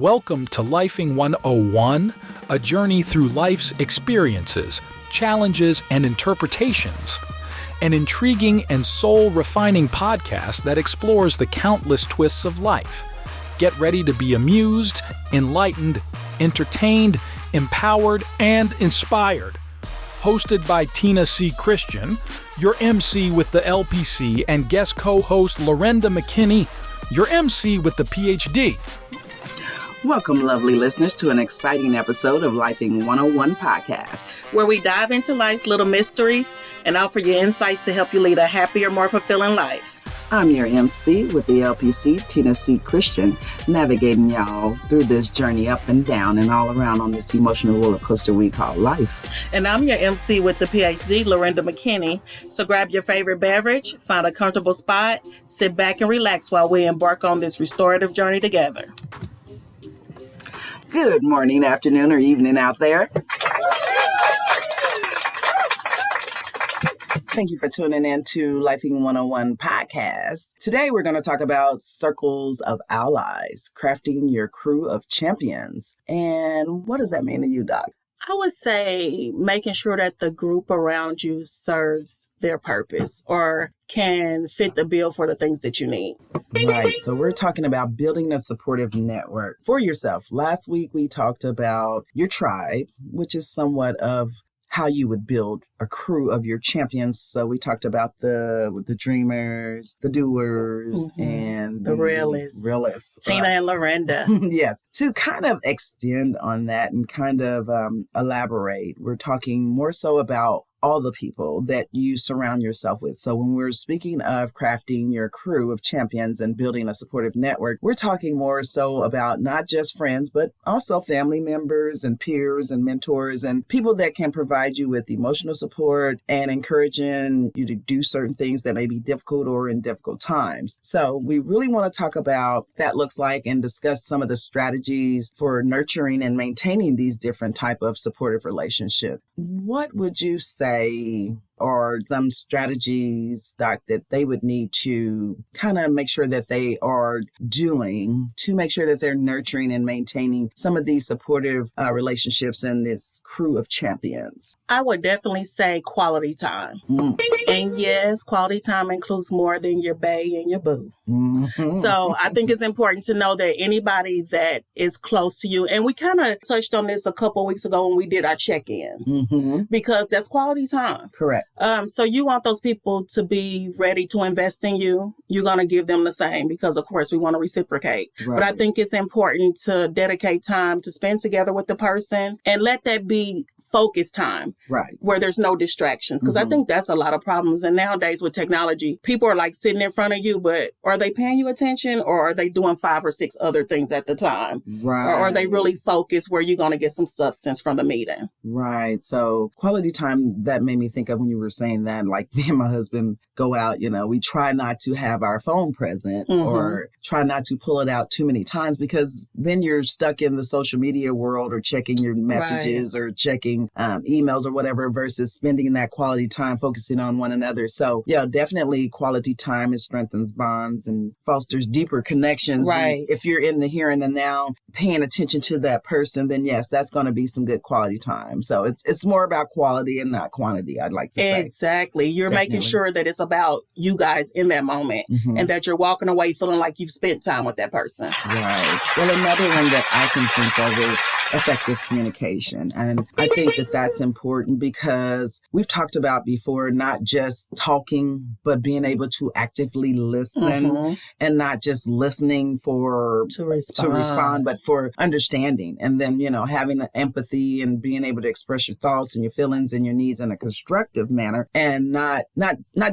Welcome to Lifing 101, a journey through life's experiences, challenges, and interpretations. An intriguing and soul-refining podcast that explores the countless twists of life. Get ready to be amused, enlightened, entertained, empowered, and inspired. Hosted by Tina C. Christian, your MC with the LPC, and guest co-host Lorenda McKinney, your MC with the PhD. Welcome, lovely listeners, to an exciting episode of Lifing 101 podcast, where we dive into life's little mysteries and offer you insights to help you lead a happier, more fulfilling life. I'm your MC with the LPC, Tina C. Christian, navigating y'all through this journey up and down and all around on this emotional roller coaster we call life. And I'm your MC with the PhD, Lorenda McKinney. So grab your favorite beverage, find a comfortable spot, sit back and relax while we embark on this restorative journey together. Good morning, afternoon, or evening out there. Thank you for tuning in to Lifing 101 podcast. Today, we're going to talk about circles of allies, crafting your crew of champions. And what does that mean to you, Doc? I would say making sure that the group around you serves their purpose or can fit the bill for the things that you need. Right. So we're talking about building a supportive network for yourself. Last week, we talked about your tribe, which is somewhat of how you would build a crew of your champions. So we talked about the dreamers, the doers, and the realists. Tina and Lorenda. Yes. To kind of extend on that and kind of elaborate, we're talking more so about all the people that you surround yourself with. So when we're speaking of crafting your crew of champions and building a supportive network, we're talking more so about not just friends, but also family members and peers and mentors and people that can provide you with emotional support and encouraging you to do certain things that may be difficult or in difficult times. So we really want to talk about what that looks like and discuss some of the strategies for nurturing and maintaining these different type of supportive relationships. What would you say are some strategies, Doc, that they would need to kind of make sure that they are doing to make sure that they're nurturing and maintaining some of these supportive relationships in this crew of champions? I would definitely say quality time. And yes, quality time includes more than your bae and your boo. So I think it's important to know that anybody that is close to you, and we kind of touched on this a couple of weeks ago when we did our check-ins, because that's quality time. Correct. So you want those people to be ready to invest in you. You're going to give them the same because, of course, we want to reciprocate. Right. But I think it's important to dedicate time to spend together with the person and let that be focused time, right, where there's no distractions. Because I think that's a lot of problems. And nowadays with technology, people are like sitting in front of you, but are they paying you attention or are they doing 5 or 6 other things at the time? Right. Or are they really focused where you're going to get some substance from the meeting? Right. So quality time, that made me think of when you were saying that, like me and my husband go out, we try not to have our phone present or try not to pull it out too many times because then you're stuck in the social media world or checking your messages or checking emails or whatever versus spending that quality time focusing on one another. So yeah, definitely quality time, it strengthens bonds and fosters deeper connections. Right. If you're in the here and the now, paying attention to that person, then yes, that's going to be some good quality time. So it's more about quality and not quantity, I'd like to say. Exactly. You're making sure that it's about you guys in that moment and that you're walking away feeling like you've spent time with that person. Right. Well, another one that I can think of is effective communication. And I think that that's important because we've talked about before, not just talking, but being able to actively listen and not just listening to respond, but for understanding. And then, having empathy and being able to express your thoughts and your feelings and your needs in a constructive manner and not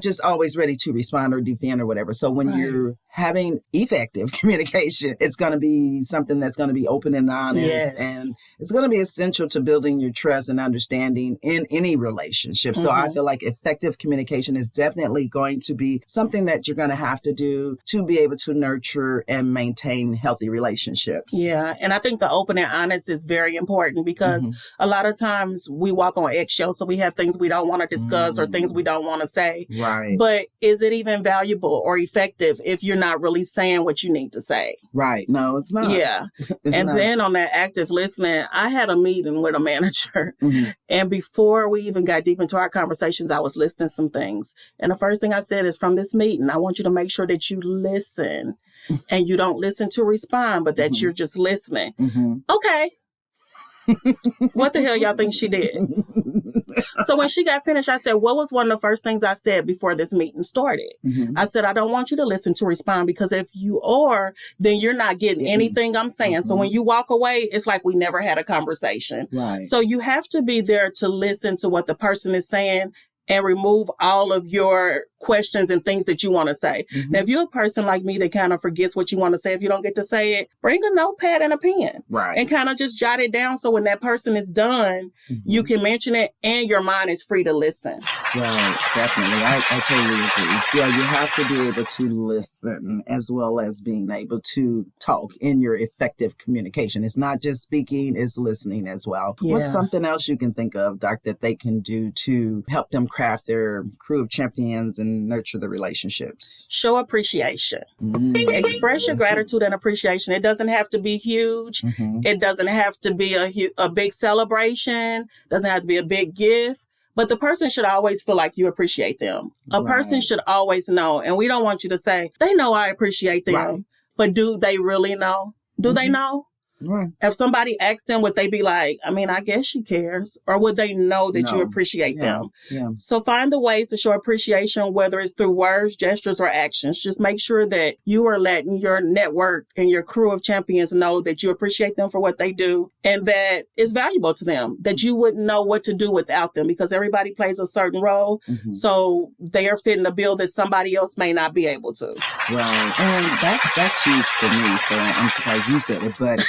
just always ready to respond or defend or whatever. So when you're having effective communication, it's going to be something that's going to be open and honest and it's going to be essential to building your trust and understanding in any relationship. So I feel like effective communication is definitely going to be something that you're going to have to do to be able to nurture and maintain healthy relationships. Yeah. And I think the open and honest is very important because a lot of times we walk on eggshells. So we have things we don't want to discuss or things we don't want to say. Right. But is it even valuable or effective if you're not really saying what you need to say. Right. No, it's not. Yeah. Then on that active listening, I had a meeting with a manager. Mm-hmm. And before we even got deep into our conversations, I was listing some things. And the first thing I said is, from this meeting, I want you to make sure that you listen and you don't listen to respond, but that you're just listening. Mm-hmm. Okay. What the hell y'all think she did? So when she got finished, I said, what was one of the first things I said before this meeting started? Mm-hmm. I said, I don't want you to listen to respond, because if you are, then you're not getting anything I'm saying. Mm-hmm. So when you walk away, it's like we never had a conversation. Right. So you have to be there to listen to what the person is saying and remove all of your questions and things that you want to say. Mm-hmm. Now, if you're a person like me that kind of forgets what you want to say, if you don't get to say it, bring a notepad and a pen. Right. And kind of just jot it down, so when that person is done, you can mention it and your mind is free to listen. Right. Definitely. I totally agree. Yeah, you have to be able to listen as well as being able to talk in your effective communication. It's not just speaking, it's listening as well. Yeah. What's something else you can think of, Doc, that they can do to help them craft their crew of champions and nurture the relationships? Show appreciation. Express your gratitude and appreciation. It doesn't have to be huge. Mm-hmm. It doesn't have to be a big celebration. It doesn't have to be a big gift. But the person should always feel like you appreciate them. A person should always know. And we don't want you to say, they know I appreciate them. Right. But do they really know? Do they know? Right. If somebody asks them, would they be like, I mean, I guess she cares? Or would they know that you appreciate them? Yeah. So find the ways to show appreciation, whether it's through words, gestures, or actions. Just make sure that you are letting your network and your crew of champions know that you appreciate them for what they do and that it's valuable to them, that you wouldn't know what to do without them, because everybody plays a certain role. Mm-hmm. So they are fitting a bill that somebody else may not be able to. Right. And that's huge for me. So I'm surprised you said it, but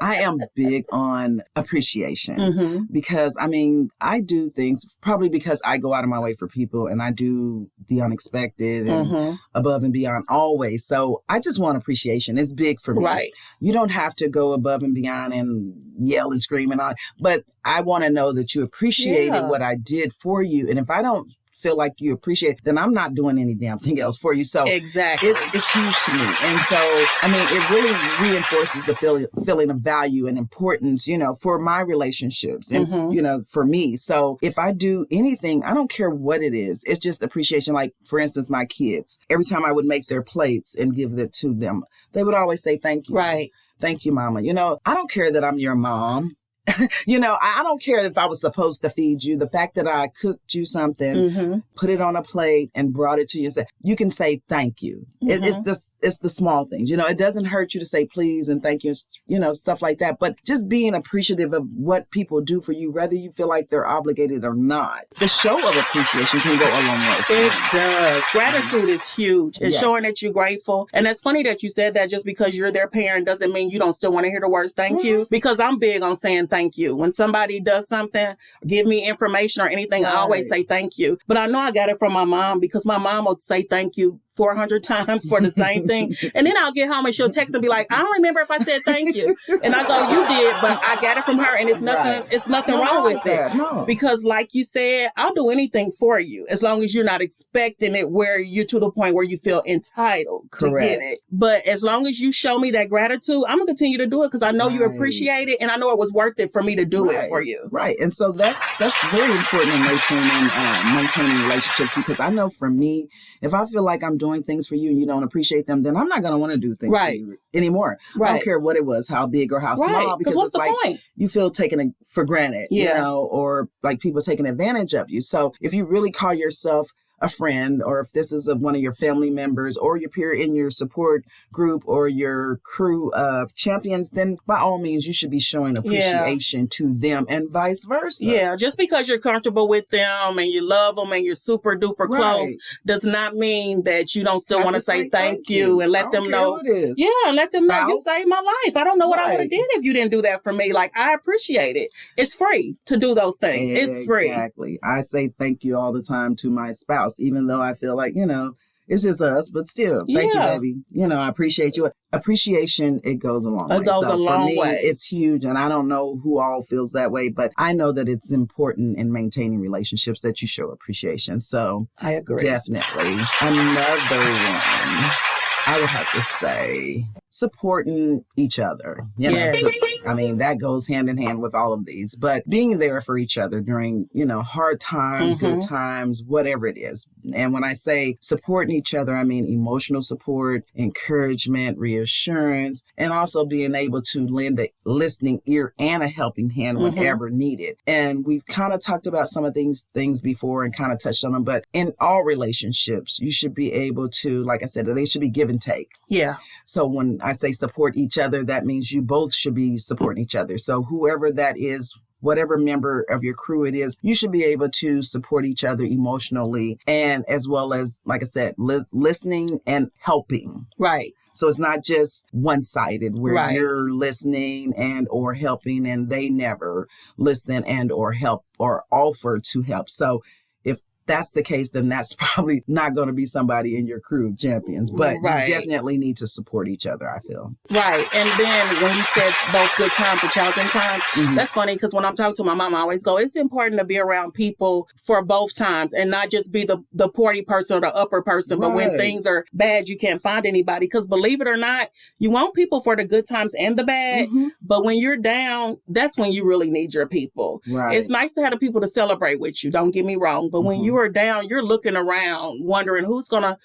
I am big on appreciation because, I mean, I do things probably because I go out of my way for people and I do the unexpected and above and beyond always. So I just want appreciation. It's big for me. Right. You don't have to go above and beyond and yell and scream and all, but I want to know that you appreciated what I did for you. And if I don't feel like you appreciate it, then I'm not doing any damn thing else for you. So exactly, it's huge to me. And so, I mean, it really reinforces the feeling of value and importance, you know, for my relationships and, you know, for me. So if I do anything, I don't care what it is. It's just appreciation. Like, for instance, my kids, every time I would make their plates and give it to them, they would always say, thank you. Right. Thank you, Mama. You know, I don't care that I'm your mom. You know, I don't care if I was supposed to feed you. The fact that I cooked you something, put it on a plate and brought it to you, you can say thank you. It's the small things. You know, it doesn't hurt you to say please and thank you, you know, stuff like that. But just being appreciative of what people do for you, whether you feel like they're obligated or not. The show of appreciation can go a long way. It does. Gratitude is huge. It's showing that you're grateful. And it's funny that you said that. Just because you're their parent doesn't mean you don't still want to hear the words thank you. Because I'm big on saying thank you. When somebody does something, give me information or anything, I always say thank you. But I know I got it from my mom, because my mom would say thank you 400 times for the same thing. And then I'll get home and she'll text and be like, I don't remember if I said thank you. And I go, you did, but I got it from her, and it's nothing, it's nothing wrong with it. No. Because like you said, I'll do anything for you as long as you're not expecting it where you're to the point where you feel entitled to get it. But as long as you show me that gratitude, I'm gonna continue to do it because I know you appreciate it and I know it was worth it for me to do it for you. Right. And so that's very important in nurturing and maintaining relationships, because I know for me, if I feel like I'm doing things for you and you don't appreciate them, then I'm not going to want to do things for you anymore. I don't care what it was, how big or how small, because what's it's the like point? You feel taken for granted, you know, or like people taking advantage of you. So if you really call yourself a friend, or if this is one of your family members or your peer in your support group or your crew of champions, then by all means, you should be showing appreciation to them and vice versa. Yeah, just because you're comfortable with them and you love them and you're super duper close does not mean that you don't still want to say thank you and let them know. Yeah, and let them know you saved my life. I don't know what I would have did if you didn't do that for me. Like, I appreciate it. It's free to do those things. It's free. Exactly. I say thank you all the time to my spouse, even though I feel like, you know, it's just us, but still, thank you, baby. You know, I appreciate you. Appreciation, it goes a long way. It goes a long way. For me, it's huge, and I don't know who all feels that way, but I know that it's important in maintaining relationships that you show appreciation. So I agree. Definitely. Another one. I would have to say supporting each other. You know, Yes. I mean, that goes hand in hand with all of these, but being there for each other during, hard times, good times, whatever it is. And when I say supporting each other, I mean emotional support, encouragement, reassurance, and also being able to lend a listening ear and a helping hand whenever needed. And we've kind of talked about some of these things before and kind of touched on them, but in all relationships, you should be able to, like I said, they should be give and take. Yeah. So when I say support each other, that means you both should be supporting each other. So whoever that is, whatever member of your crew it is, you should be able to support each other emotionally and as well as, like I said, listening and helping. Right. So it's not just one-sided where Right. you're listening and or helping and they never listen and or help or offer to help. So if that's the case, then that's probably not going to be somebody in your crew of champions. But Right. you definitely need to support each other, I feel. Right. And then when you said both good times and challenging times, that's funny because when I'm talking to my mom, I always go, it's important to be around people for both times and not just be the party person or the upper person. But when Right. things are bad, you can't find anybody. Because believe it or not, you want people for the good times and the bad. But when you're down, that's when you really need your people. Right. It's nice to have the people to celebrate with you. Don't get me wrong. But when you are down, you're looking around, wondering who's gonna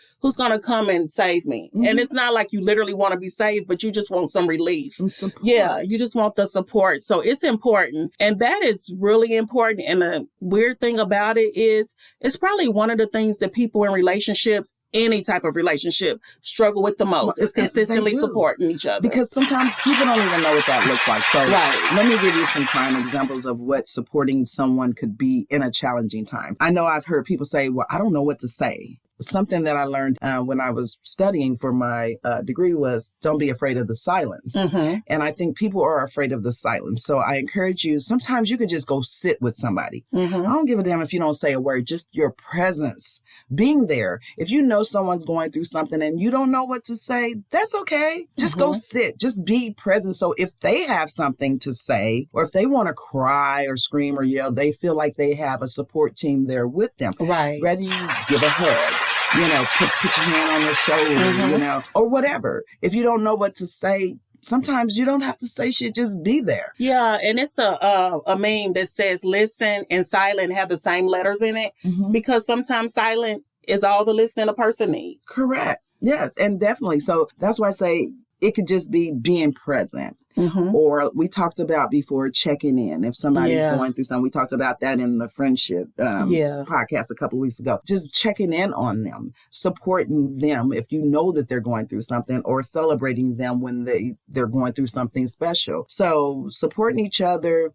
come and save me. And it's not like you literally want to be saved, but you just want some relief. Some support. Yeah, you just want the support. So it's important. And that is really important. And the weird thing about it is it's probably one of the things that people in relationships, any type of relationship, struggle with the most. It's consistently They do. supporting each other. Because sometimes people don't even know what that looks like. So Right. let me give you some prime examples of what supporting someone could be in a challenging time. I know I've heard people say, well, I don't know what to say. Something that I learned when I was studying for my degree was don't be afraid of the silence. And I think people are afraid of the silence. So I encourage you, sometimes you could just go sit with somebody. I don't give a damn if you don't say a word, just your presence, being there. If you know someone's going through something and you don't know what to say, that's okay. Just go sit, just be present. So if they have something to say, or if they want to cry or scream or yell, they feel like they have a support team there with them. Right. Whether you give a hug, put your hand on their shoulder, or whatever. If you don't know what to say, sometimes you don't have to say shit, just be there. Yeah, and it's a meme that says listen and silent have the same letters in it because sometimes silent is all the listening a person needs. Correct. Yes, and definitely. So that's why I say it could just be being present. Or we talked about before checking in. If somebody's going through something, we talked about that in the friendship podcast a couple of weeks ago. Just checking in on them, supporting them if you know that they're going through something, or celebrating them when they're going through something special. So supporting each other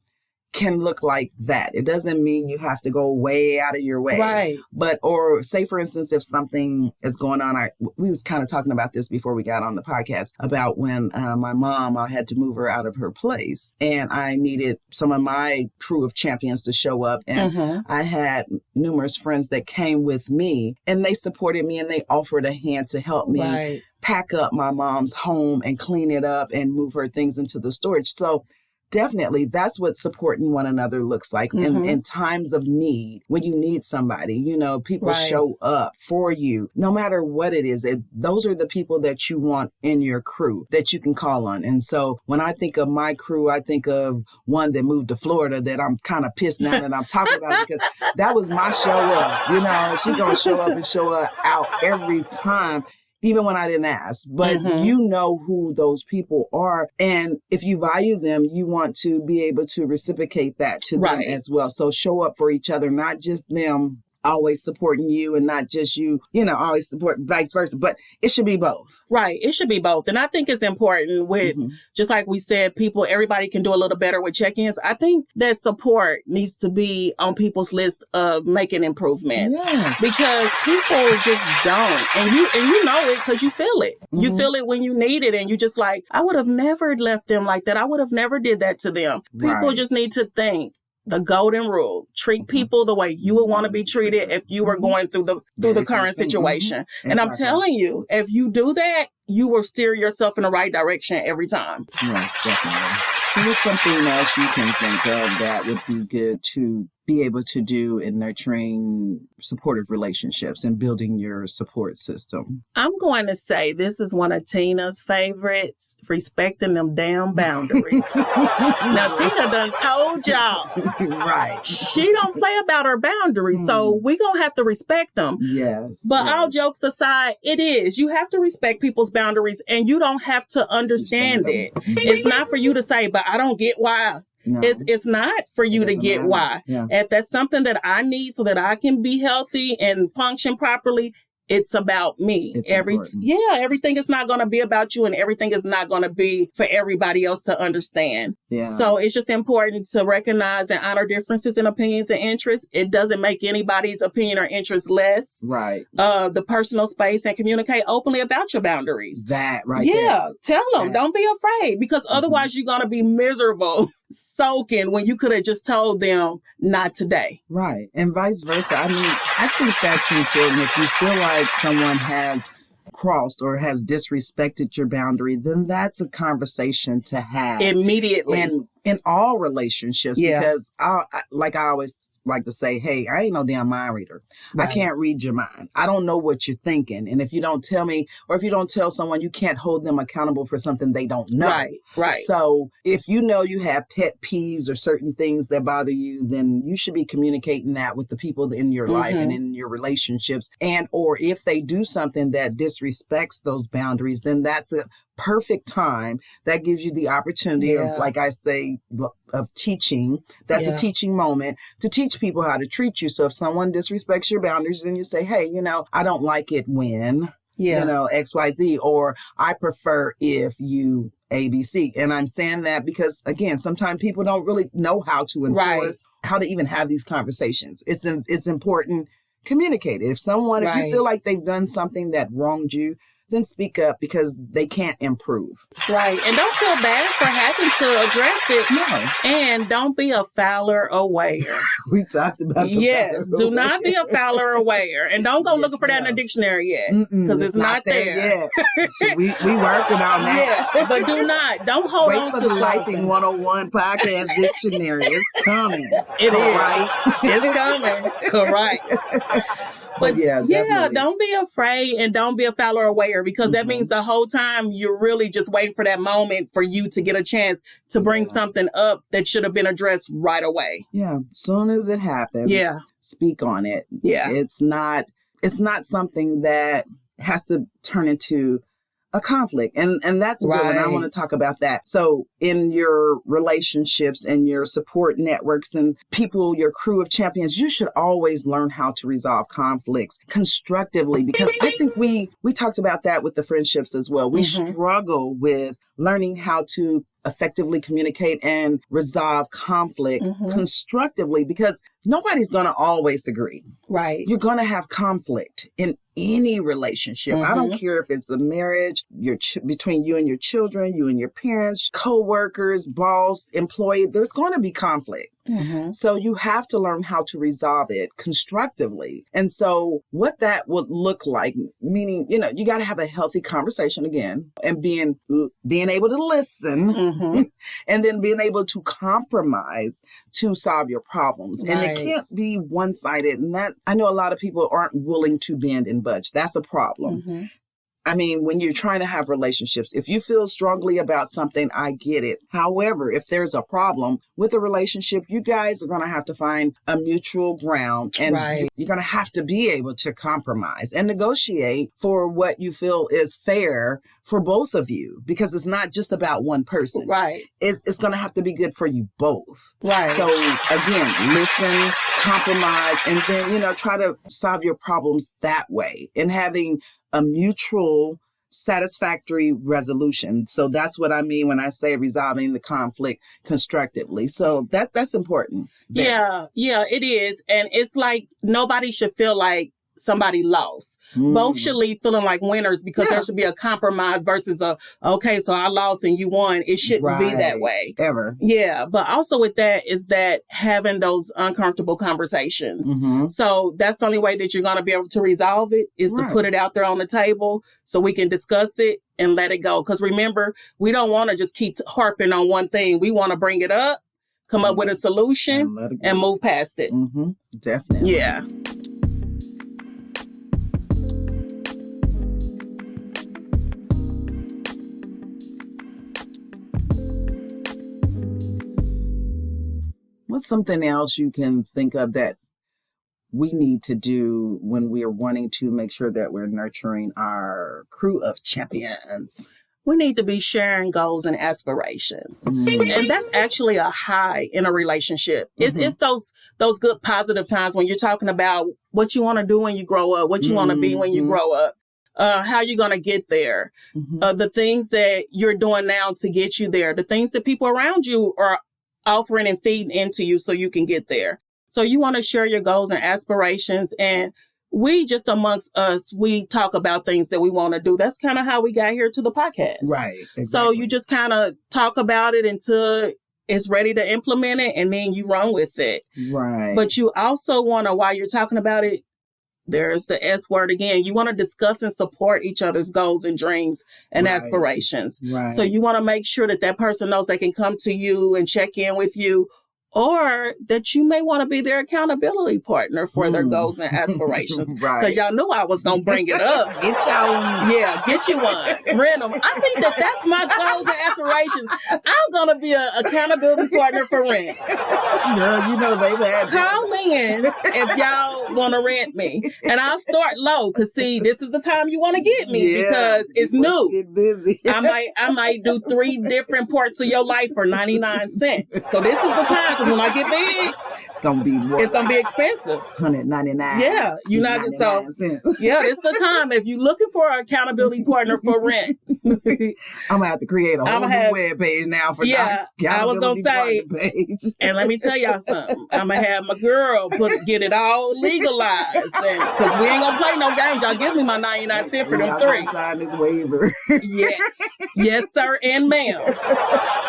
can look like that. It doesn't mean you have to go way out of your way. Right. But, or say, for instance, if something is going on, we was kind of talking about this before we got on the podcast about when my mom, I had to move her out of her place and I needed some of my crew of champions to show up. And I had numerous friends that came with me and they supported me and they offered a hand to help me pack up my mom's home and clean it up and move her things into the storage. So definitely, that's what supporting one another looks like in times of need. When you need somebody, people show up for you, no matter what it is. Those are the people that you want in your crew that you can call on. And so when I think of my crew, I think of one that moved to Florida that I'm kind of pissed now that I'm talking about because that was my show up. She gonna show up and show up out every time. Even when I didn't ask, but you know who those people are. And if you value them, you want to be able to reciprocate that to them as well. So show up for each other, not just them always supporting you and not just you, always support vice versa, but it should be both. Right. It should be both. And I think it's important with, just like we said, everybody can do a little better with check-ins. I think that support needs to be on people's list of making improvements because people just don't. And you know it because you feel it. You feel it when you need it. And you just like, I would have never left them like that. I would have never did that to them. People just need to think. The golden rule, treat people the way you would want to be treated if you were going through the current situation. And I'm telling you, if you do that, you will steer yourself in the right direction every time. Yes, definitely. So what's something else you can think of that would be good to be able to do in nurturing supportive relationships and building your support system? I'm going to say this is one of Tina's favorites, respecting them damn boundaries. Now, Tina done told y'all. Right. She don't play about her boundaries, so we going to have to respect them. Yes. But yes. all jokes aside, it is. You have to respect people's boundaries, and you don't have to understand it. It's not for you to say, but I don't get why. No. It's not for you to get matter. why. Yeah. If that's something that I need so that I can be healthy and function properly, it's about me. It's important. Everything is not going to be about you, and everything is not going to be for everybody else to understand. Yeah. So it's just important to recognize and honor differences in opinions and interests. It doesn't make anybody's opinion or interest less. Right. The personal space, and communicate openly about your boundaries. That right Yeah, tell them. Yeah. Don't be afraid, because otherwise you're going to be miserable, soaking, when you could have just told them, not today. Right. And vice versa. I mean, I think that's important. If you feel like someone has crossed or has disrespected your boundary, then that's a conversation to have. Immediately. And in all relationships, Yeah. because I always like to say, hey, I ain't no damn mind reader. Right. I can't read your mind. I don't know what you're thinking. And if you don't tell me, or if you don't tell someone, you can't hold them accountable for something they don't know. Right. So if you know you have pet peeves or certain things that bother you, then you should be communicating that with the people in your life and in your relationships. And or if they do something that disrespects those boundaries, then that's a perfect time that gives you the opportunity of, like I say, of teaching. That's a teaching moment to teach people how to treat you. So if someone disrespects your boundaries, then you say, hey, I don't like it when, XYZ, or I prefer if you ABC. And I'm saying that because, again, sometimes people don't really know how to enforce, how to even have these conversations. It's important. Communicate it. If you feel like they've done something that wronged you, then speak up, because they can't improve. Right. And don't feel bad for having to address it. No. And don't be a fouler aware. We talked about the Yes. Do not be a fouler aware. And don't go Yes, looking for that in the no. dictionary yet. Because it's not there. yet. So we working on that. Yeah. But don't hold Wait on for to the Lifing something. 101 podcast dictionary. It's coming. It is. Right? It's coming. Correct. But definitely. don't be afraid, and don't be a fouler aware, because that means the whole time you're really just waiting for that moment for you to get a chance to bring something up that should have been addressed right away. Yeah. Soon as it happens, speak on it. Yeah. It's not something that has to turn into a conflict. And that's good. And I want to talk about that. So in your relationships and your support networks and people, your crew of champions, you should always learn how to resolve conflicts constructively, because I think we talked about that with the friendships as well. We struggle with learning how to effectively communicate and resolve conflict constructively, because nobody's going to always agree. Right. You're going to have conflict in any relationship. I don't care if it's a marriage, between you and your children, you and your parents, co-workers, boss, employee, there's going to be conflict. So you have to learn how to resolve it constructively. And so what that would look like, meaning, you got to have a healthy conversation again, and being able to listen and then being able to compromise to solve your problems. And it can't be one-sided. And that, I know a lot of people aren't willing to bend and budge. That's a problem. I mean, when you're trying to have relationships, if you feel strongly about something, I get it. However, if there's a problem with a relationship, you guys are going to have to find a mutual ground, and you're going to have to be able to compromise and negotiate for what you feel is fair for both of you, because it's not just about one person. Right. It's going to have to be good for you both. Right. So again, listen, compromise, and then, try to solve your problems that way, and having a mutual satisfactory resolution. So that's what I mean when I say resolving the conflict constructively. So that's important. Yeah, it is. And it's like nobody should feel like somebody lost. Both should leave feeling like winners because there should be a compromise versus okay, so I lost and you won. It shouldn't be that way. Ever. Yeah. But also with that is that having those uncomfortable conversations. So that's the only way that you're going to be able to resolve it is to put it out there on the table so we can discuss it and let it go. Because remember, we don't want to just keep harping on one thing. We want to bring it up, come up with a solution, and move past it. Definitely. Yeah. What's something else you can think of that we need to do when we are wanting to make sure that we're nurturing our crew of champions? We need to be sharing goals and aspirations. And that's actually a high in a relationship. It's those good positive times when you're talking about what you want to do when you grow up, what you want to be when you grow up, how you're going to get there, the things that you're doing now to get you there, the things that people around you are offering and feeding into you so you can get there. So you want to share your goals and aspirations. And we just amongst us, we talk about things that we want to do. That's kind of how we got here to the podcast. Right. Exactly. So you just kind of talk about it until it's ready to implement it, and then you run with it. Right. But you also want to, while you're talking about it, there's the S word again. You want to discuss and support each other's goals and dreams and aspirations. Right. So you want to make sure that that person knows they can come to you and check in with you, or that you may want to be their accountability partner for their goals and aspirations. Because y'all knew I was going to bring it up. Get y'all one. Yeah, get you one. Random. I think that's my goals and aspirations. I'm going to be an accountability partner for rent. Girl, you know they've had Call in if y'all want to rent me. And I'll start low because, see, this is the time you want to get me because it's new. Get busy. I might do 3 different parts of your life for 99 cents. So this is the time. Because when I get big, it's gonna be what? It's gonna be expensive. $199. Yeah, you're not gonna. So yeah, it's the time. If you're looking for an accountability partner for rent, I'm gonna have to create a whole new web page now for I was gonna say, page. And let me tell y'all something. I'm gonna have my girl get it all legalized, because we ain't gonna play no games. Y'all give me my 99 cents for them 3. Sign this waiver. Yes, sir, and ma'am.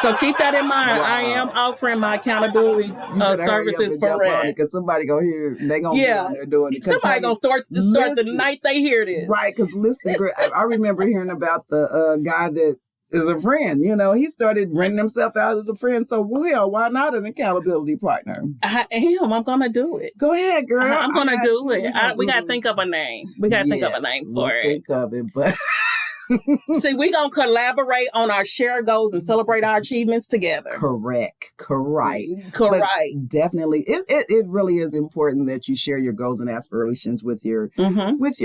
So keep that in mind. Wow. I am offering my accountability services for rent. Because somebody gonna hear, they gonna be on there doing it. Somebody gonna start the night they hear this. Right, because listen, I remember hearing about the guy that is a friend. You know, he started renting himself out as a friend. So, well, why not an accountability partner? I am. I'm gonna do it. Go ahead, girl. I'm gonna do it. We gotta think of a name. We gotta think of a name for it. Think of it, but. See, we're going to collaborate on our shared goals and celebrate our achievements together. Correct. But definitely, it really is important that you share your goals and aspirations with your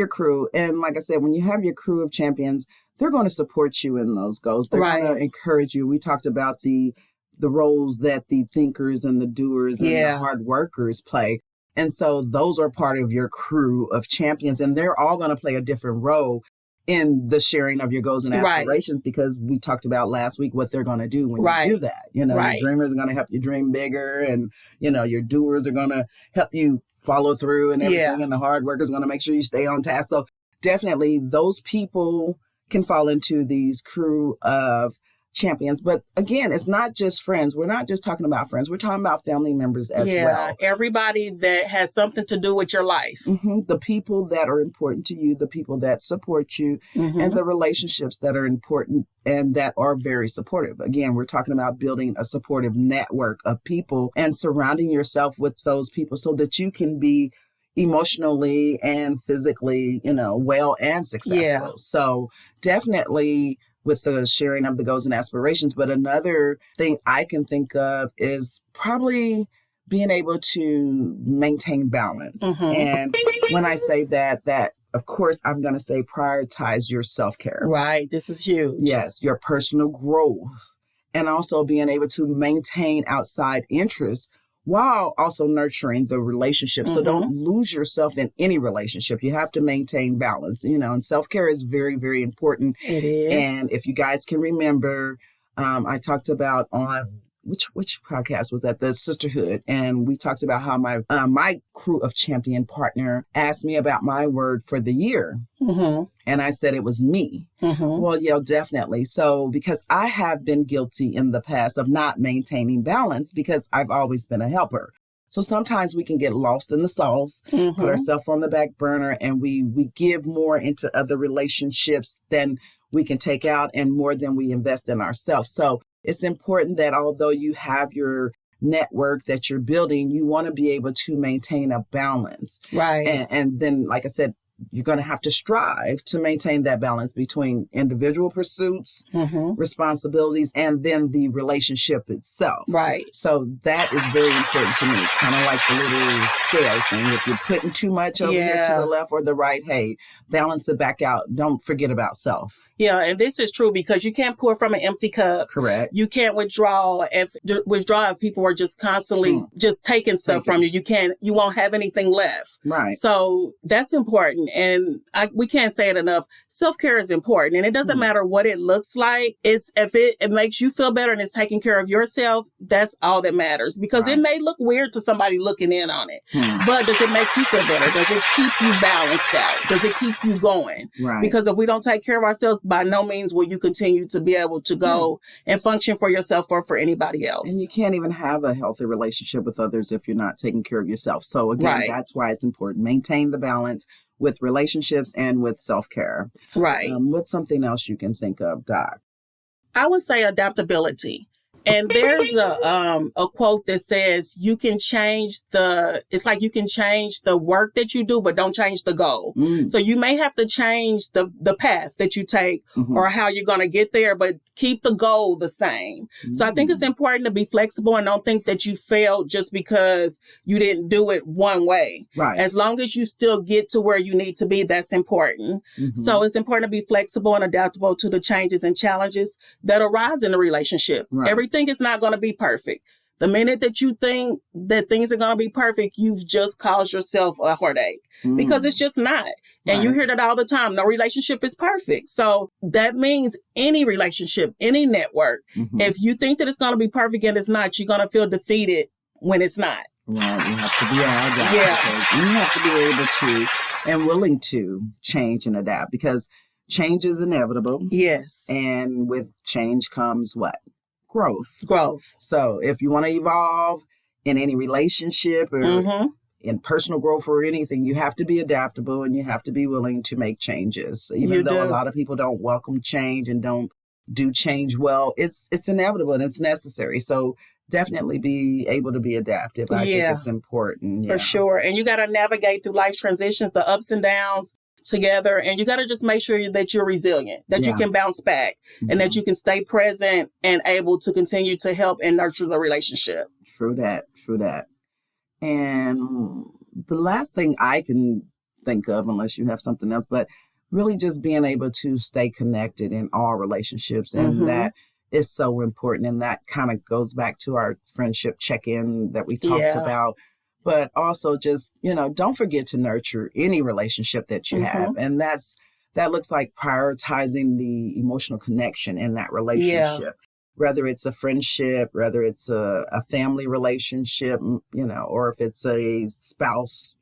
crew. And like I said, when you have your crew of champions, they're going to support you in those goals. They're going to encourage you. We talked about the roles that the thinkers and the doers and the hard workers play. And so those are part of your crew of champions, and they're all going to play a different role in the sharing of your goals and aspirations, because we talked about last week what they're going to do when you do that. You know, your dreamers are going to help you dream bigger, and, you know, your doers are going to help you follow through and everything, and the hard workers are going to make sure you stay on task. So definitely those people can fall into these crew of champions. But again, it's not just friends. We're not just talking about friends. We're talking about family members as well. Everybody that has something to do with your life. The people that are important to you, the people that support you, and the relationships that are important and that are very supportive. Again, we're talking about building a supportive network of people and surrounding yourself with those people so that you can be emotionally and physically, you know, well and successful. So definitely with the sharing of the goals and aspirations. But another thing I can think of is probably being able to maintain balance. And when I say that of course, I'm going to say prioritize your self-care. Right. This is huge. Yes. Your personal growth, and also being able to maintain outside interests while also nurturing the relationship. So don't lose yourself in any relationship. You have to maintain balance, you know, and self-care is very, very important. It is. And if you guys can remember, I talked about on which podcast was that? The Sisterhood. And we talked about how my Crew of Champion partner asked me about my word for the year. Mm-hmm. And I said it was me. Mm-hmm. Well, yeah, definitely. So because I have been guilty in the past of not maintaining balance because I've always been a helper. So sometimes we can get lost in the sauce, mm-hmm. put ourselves on the back burner, and we give more into other relationships than we can take out and more than we invest in ourselves. So it's important that although you have your network that you're building, you want to be able to maintain a balance. Right. And then, like I said, you're going to have to strive to maintain that balance between individual pursuits, mm-hmm. responsibilities, and then the relationship itself. Right. So that is very important to me, kind of like the little scale thing. If you're putting too much over here to the left or the right, hey, balance it back out. Don't forget about self. Yeah, and this is true because you can't pour from an empty cup. Correct. You can't withdraw if people are just constantly just taking stuff from you. You won't have anything left. Right. So that's important. And we can't say it enough. Self-care is important. And it doesn't matter what it looks like. If it makes you feel better and it's taking care of yourself, that's all that matters. Because it may look weird to somebody looking in on it. But does it make you feel better? Does it keep you balanced out? Does it keep you going? Right. Because if we don't take care of ourselves, by no means will you continue to be able to go and function for yourself or for anybody else. And you can't even have a healthy relationship with others if you're not taking care of yourself. So again, that's why it's important. Maintain the balance with relationships and with self-care. Right. What's something else you can think of, Doc? I would say adaptability. And there's a quote that says you can change it's like you can change the work that you do, but don't change the goal. So you may have to change the path that you take or how you're going to get there, but keep the goal the same. So I think it's important to be flexible and don't think that you failed just because you didn't do it one way. Right. As long as you still get to where you need to be, that's important. So it's important to be flexible and adaptable to the changes and challenges that arise in the relationship. Right. Everything is not going to be perfect. The minute that you think that things are going to be perfect, you've just caused yourself a heartache because it's just not. And you hear that all the time. No relationship is perfect. So that means any relationship, any network, if you think that it's going to be perfect and it's not, you're going to feel defeated when it's not. Right. You have to be agile. Yeah. Because you have to be able to and willing to change and adapt because change is inevitable. Yes. And with change comes what? Growth. So if you want to evolve in any relationship or in personal growth or anything, you have to be adaptable and you have to be willing to make changes. Even though a lot of people don't welcome change and don't do change well, it's inevitable and it's necessary. So definitely be able to be adaptive. I think it's important. For sure. And you got to navigate through life transitions, the ups and downs together, and you got to just make sure that you're resilient, that you can bounce back and that you can stay present and able to continue to help and nurture the relationship. True that. And the last thing I can think of, unless you have something else, but really just being able to stay connected in all relationships. And that is so important. And that kind of goes back to our friendship check-in that we talked about. But also just, don't forget to nurture any relationship that you have. And that looks like prioritizing the emotional connection in that relationship. Yeah. Whether it's a friendship, whether it's a family relationship, or if it's a spouse,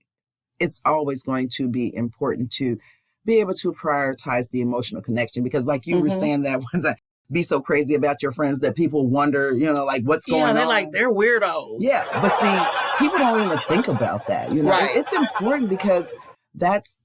it's always going to be important to be able to prioritize the emotional connection. Because like you were saying that one time, be so crazy about your friends that people wonder, like what's going on. Yeah, they're like, they're weirdos. Yeah, but see, people don't even think about that. Right. It's important because that's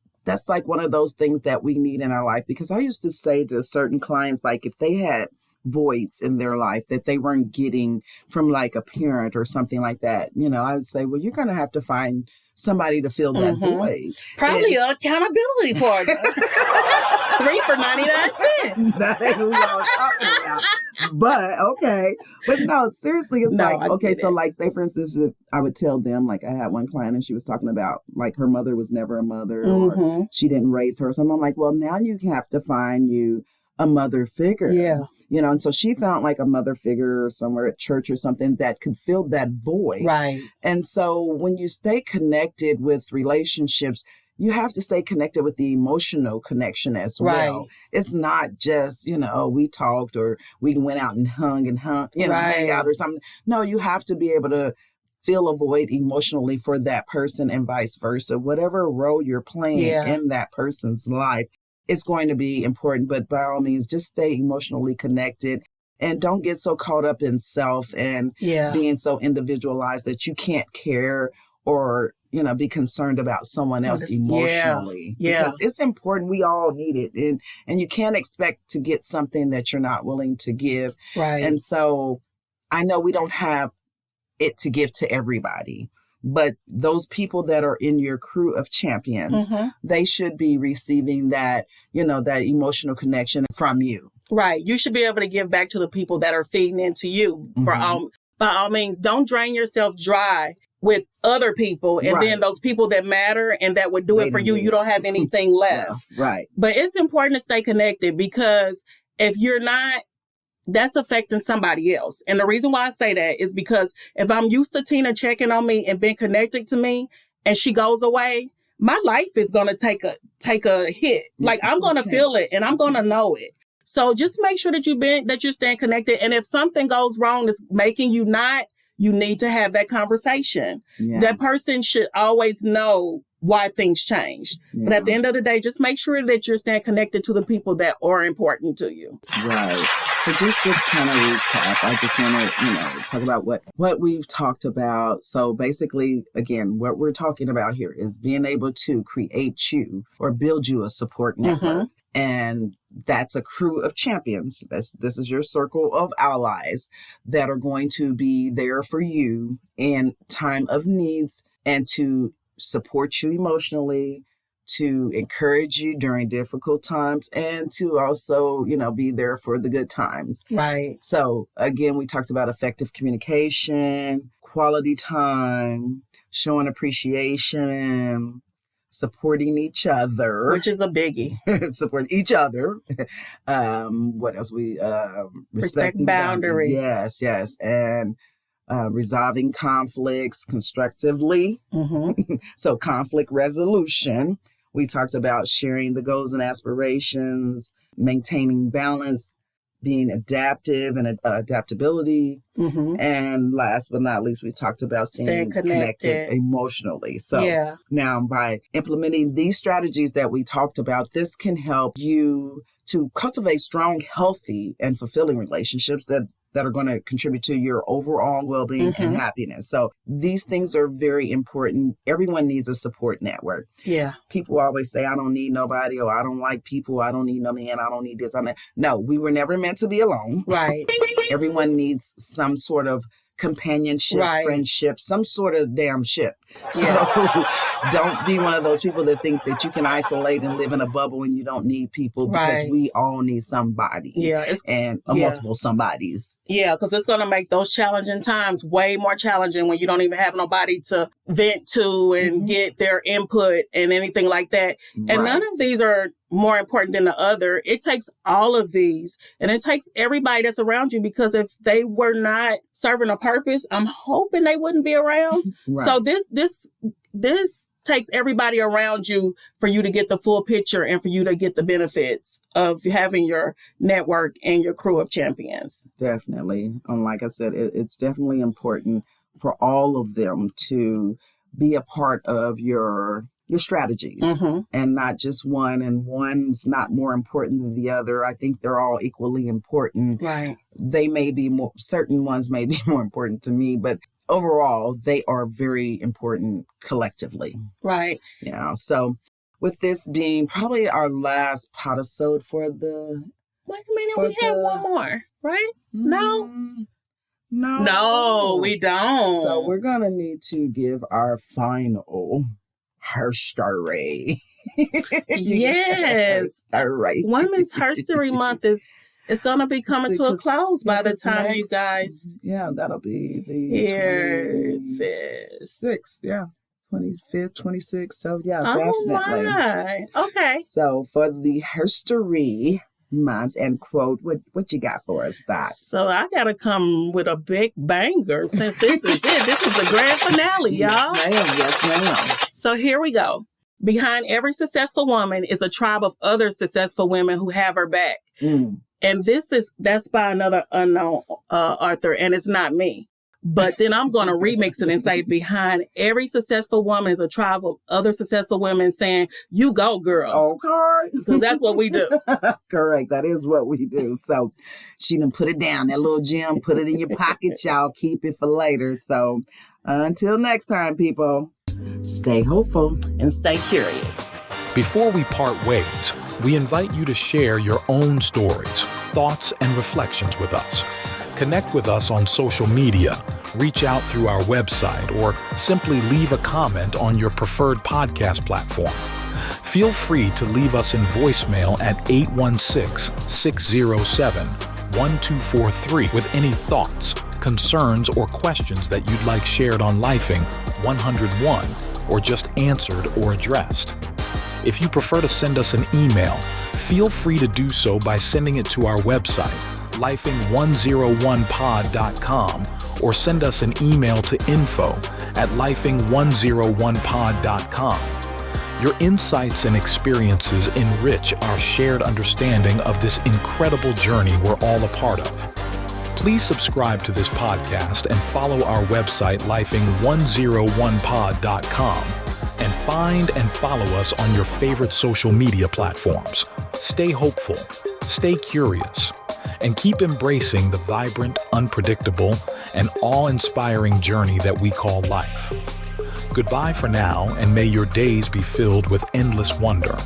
like one of those things that we need in our life. Because I used to say to certain clients, like if they had voids in their life that they weren't getting from like a parent or something like that, I would say, well, you're going to have to find somebody to fill that void. Probably an accountability partner. 3 for 99 cents. That ain't who I was talking about. But okay. But no, seriously, it's so like say for instance, if I would tell them, like I had one client and she was talking about like her mother was never a mother or she didn't raise her. So I'm like, well, now you have to find you a mother figure. Yeah. And so she found like a mother figure somewhere at church or something that could fill that void. Right. And so when you stay connected with relationships, you have to stay connected with the emotional connection as well. It's not just, we talked or we went out and hung, hang out or something. No, you have to be able to fill a void emotionally for that person and vice versa. Whatever role you're playing in that person's life, it's going to be important. But by all means, just stay emotionally connected and don't get so caught up in self and being so individualized that you can't care or be concerned about someone else emotionally. Because it's important. We all need it. And you can't expect to get something that you're not willing to give. Right. And so I know we don't have it to give to everybody, but those people that are in your crew of champions, they should be receiving that, that emotional connection from you. Right. You should be able to give back to the people that are feeding into you. By all means, don't drain yourself dry with other people and then those people that matter and that would do it for you, you don't have anything left. Right. But it's important to stay connected because if you're not, that's affecting somebody else. And the reason why I say that is because if I'm used to Tina checking on me and being connected to me and she goes away, my life is going to take a hit. Like I'm going to feel it and I'm going to know it. So just make sure that you're staying connected. And if something goes wrong that's making you not, you need to have that conversation. Yeah. That person should always know why things changed. Yeah. But at the end of the day, just make sure that you're staying connected to the people that are important to you. Right. So just to kind of recap, I just want to, talk about what we've talked about. So basically, again, what we're talking about here is being able to create you or build you a support network. And that's a crew of champions. This is your circle of allies that are going to be there for you in time of needs and to support you emotionally, to encourage you during difficult times, and to also, be there for the good times. Right. So again, we talked about effective communication, quality time, showing appreciation, supporting each other, which is a biggie. Support each other. What else? We respect boundaries. Yes, and resolving conflicts constructively. So conflict resolution. We talked about sharing the goals and aspirations, maintaining balance, being adaptive and adaptability. And last but not least, we talked about staying connected emotionally. So now by implementing these strategies that we talked about, this can help you to cultivate strong, healthy, and fulfilling relationships that are going to contribute to your overall well-being and happiness. So these things are very important. Everyone needs a support network. Yeah. People always say, I don't need nobody, or I don't like people. I don't need no man. I don't need this. No, we were never meant to be alone. Right. Everyone needs some sort of companionship, friendship, some sort of damn ship. So don't be one of those people that think that you can isolate and live in a bubble and you don't need people, because we all need somebody. Yeah. And multiple somebodies. Yeah, because it's going to make those challenging times way more challenging when you don't even have nobody to vent to and get their input and anything like that. And none of these are more important than the other. It takes all of these, and it takes everybody that's around you, because if they were not serving a purpose, I'm hoping they wouldn't be around. So this takes everybody around you for you to get the full picture and for you to get the benefits of having your network and your crew of champions. Definitely. Like I said, it's definitely important for all of them to be a part of your strategies and not just one, and one's not more important than the other. I think they're all equally important. Right. They may be more, certain ones may be more important to me, but overall they are very important collectively. Right. So with this being probably our last podisode for the... Wait a minute, we have one more, right? No, we don't. So we're going to need to give our final herstory. Yes. Herstory. Women's Herstory Month is going to be coming to a close by the time you guys... Yeah, that'll be the... Here, 26th. Yeah. 25th, 26th. So yeah, definitely. My. Okay. So for the Herstory Month and quote, what you got for us, Doc? So I gotta come with a big banger, since this is it. This is the grand finale, y'all. Yes, ma'am. So here we go. Behind every successful woman is a tribe of other successful women who have her back. And that's by another unknown author, and it's not me. But then I'm going to remix it and say, behind every successful woman is a tribe of other successful women saying, you go, girl. Okay. Because that's what we do. Correct. That is what we do. So she done put it down, that little gem, put it in your pocket, y'all. Keep it for later. So until next time, people, stay hopeful and stay curious. Before we part ways, we invite you to share your own stories, thoughts, and reflections with us. Connect with us on social media, reach out through our website, or simply leave a comment on your preferred podcast platform. Feel free to leave us in voicemail at 816-607-1243 with any thoughts, concerns, or questions that you'd like shared on Lifing 101 or just answered or addressed. If you prefer to send us an email, feel free to do so by sending it to our website, lifing101pod.com, or send us an email to info@lifing101pod.com. Your insights and experiences enrich our shared understanding of this incredible journey we're all a part of. Please subscribe to this podcast and follow our website, lifing101pod.com, and find and follow us on your favorite social media platforms. Stay hopeful, stay curious, and keep embracing the vibrant, unpredictable, and awe-inspiring journey that we call life. Goodbye for now, and may your days be filled with endless wonder.